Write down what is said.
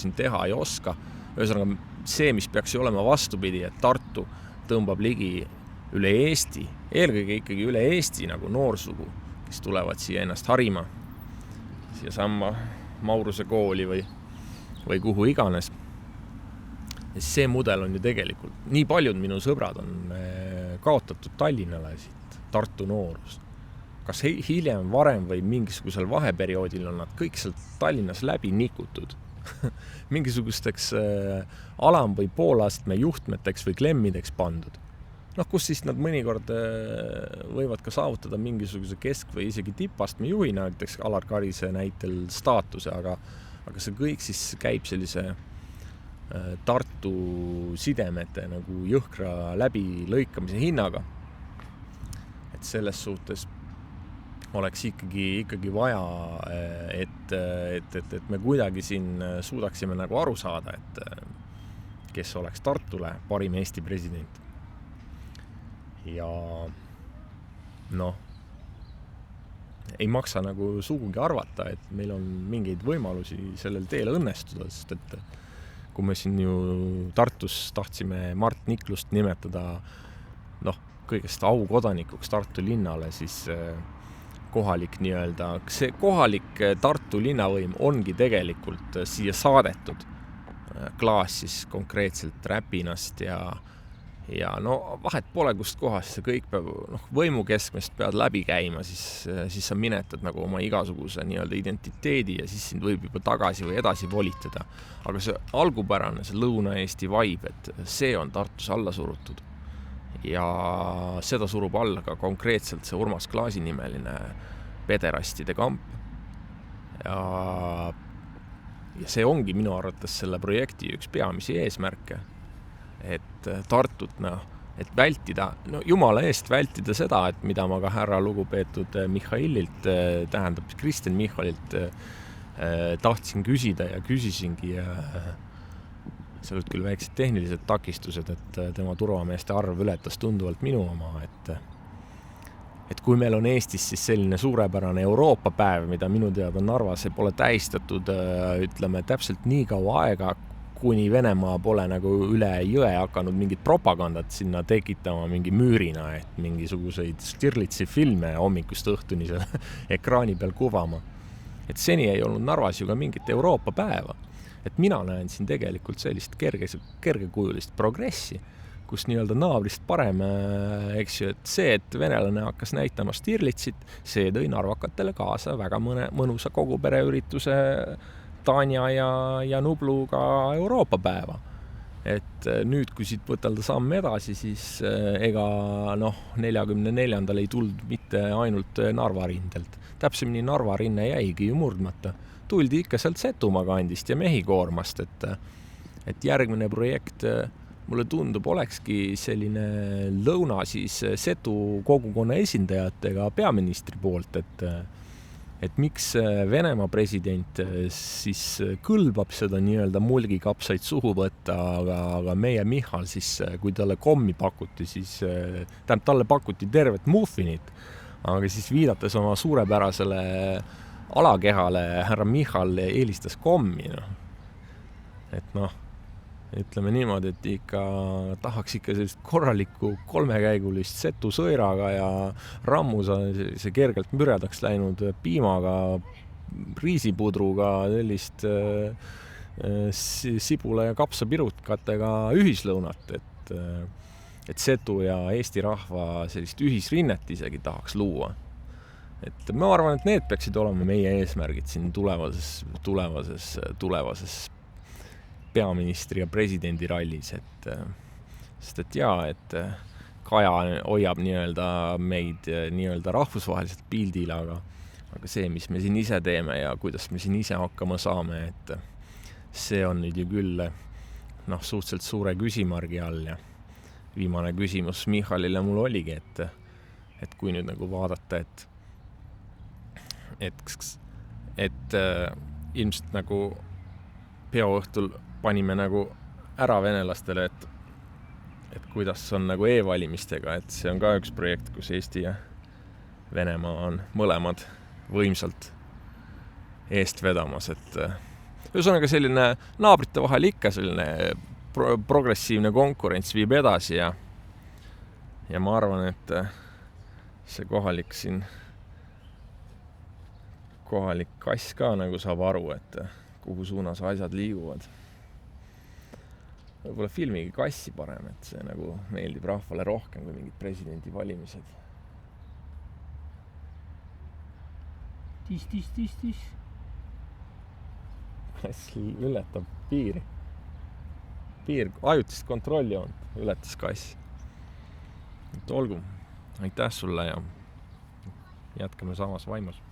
siin teha ei oska. Ühesõnaga see, mis peaks ju olema vastupidi, et Tartu tõmbab ligi üle Eesti, eelkõige ikkagi üle Eesti nagu noorsugu, kes tulevad siia ennast harima, siia samma Mauruse kooli või kuhu iganes. Ja see mudel on ju tegelikult, nii paljud minu sõbrad on kaotatud Tallinnale siit, Tartu noorus. Kas hiljem, varem või mingisugusel vaheperioodil on nad kõik sealt Tallinnas läbi nikutud. Mingisugusteks alam- või poolastme juhtmeteks või klemmideks pandud. Kus siis nad mõnikord võivad ka saavutada mingisuguse kesk- või isegi tipastme juhi, näiteks Alar Karise näitel staatuse, aga see kõik siis käib sellise Tartu sidemete nagu jõhkra läbi lõikamise hinnaga. Et selles suhtes oleks ikkagi vaja, et me kuidagi siin suudaksime nagu aru saada, et kes oleks Tartule parim Eesti president. Ja ei maksa nagu sugugi arvata, et meil on mingeid võimalusi sellel teel õnnestuda, sest et kui me siin ju Tartus tahtsime Mart Niklust nimetada kõigest aukodanikuks Tartu linnale, siis kohalik see kohalik Tartu linnavõim ongi tegelikult siia saadetud. Klaas siis konkreetselt Räpinast ja vahet pole kust kohast see kõik peab, võimukeskmest pead läbi käima, siis sa minetad nagu oma igasuguse identiteedi ja siis sind võib juba tagasi või edasi volitada. Aga see algupärane, see Lõuna-Eesti vibe, et see on Tartus alla surutud. Ja seda surub alla ka konkreetselt see Urmas Klaasi nimeline pederastide kamp. Ja see ongi minu arvates selle projekti üks peamisi eesmärke, et Tartut, et vältida, jumala eest vältida seda, et mida ma ka härra lugupeetud Mihhaililt, tähendab Kristen Michalilt tahtsin küsida ja küsisingi ja see olid küll väiksed tehnilised takistused, et tema turvameeste arv ületas tunduvalt minu oma, et kui meil on Eestis siis selline suurepärane Euroopa päev, mida minu teada Narvas pole tähistatud, ütleme täpselt nii kaua aega, kuni Venemaa pole nagu üle jõe hakanud mingit propagandat sinna tekitama mingi müürina, et mingisuguseid Stirlitsi filme hommikust õhtuni seal ekraani peal kuvama. Et seni ei olnud Narvas ju ka mingit Euroopa päeva. Et mina näen siin tegelikult sellist kergekujulist progressi, kus naabrist parem, eks ju, et see, et venelane hakkas näitama Stirlitsit, see tõi narvakatele kaasa väga mõnusa kogupereürituse Tanja ja Nubluga Euroopa päeva. Et nüüd, kui siit võtelda samm edasi, siis ega 44. ei tulnud mitte ainult Narva rindelt. Täpsemini Narva rinne jäigi ju murdmata. Tuldi ikka sealt Setumaa kandist ja Mehhikoormast, et järgmine projekt, mulle tundub, olekski selline lõuna siis Setu kogukonna esindajatega peaministri poolt, et miks Venemaa president siis kõlbab seda mulgikapsaid suhu võtta, aga meie Michal siis, kui talle kommi pakuti, siis talle pakuti tervet muffinit, aga siis viidates oma suurepärasele alakehale härra Michal eelistas kommi. Et ütleme niimoodi, et ikka tahaks ikka sellist korralikku kolmekäigulist Setu sõiraga ja rammusa see kergelt müredaks läinud piimaga, riisipudruga, sellist sibula ja kapsapirutkatega ühislõunat, et Setu ja Eesti rahva sellist ühisrinnet isegi tahaks luua. Et ma arvan, et need peaksid olema meie eesmärgid siin tulevases peaministri ja presidendi rallis, sest et Kaja hoiab meid rahvusvaheliselt pildil, aga see, mis me siin ise teeme ja kuidas me siin ise hakkama saame, et see on nüüd ju küll suhteliselt suure küsimargi all ja viimane küsimus Michalile mul oligi, et kui nüüd nagu vaadata, et ilmselt nagu peoõhtul panime nagu ära venelastele, et kuidas on nagu e-valimistega, et see on ka üks projekt, kus Eesti ja Venemaa on mõlemad võimsalt eest vedamas, et ühesõnaga selline naabrite vahel ikka selline progressiivne konkurents viib edasi ja ma arvan, et see kohalik kass ka nagu saab aru, et kuhu suunas asjad liiguvad. Võib-olla filmigi kassi parem, et see nagu meeldib rahvale rohkem kui mingid presidendivalimised. Tis. Kass ületab piiri. Ajutist kontrolli on, ületas kass. Et olgu, aitäh sulle ja jätkame samas vaimus.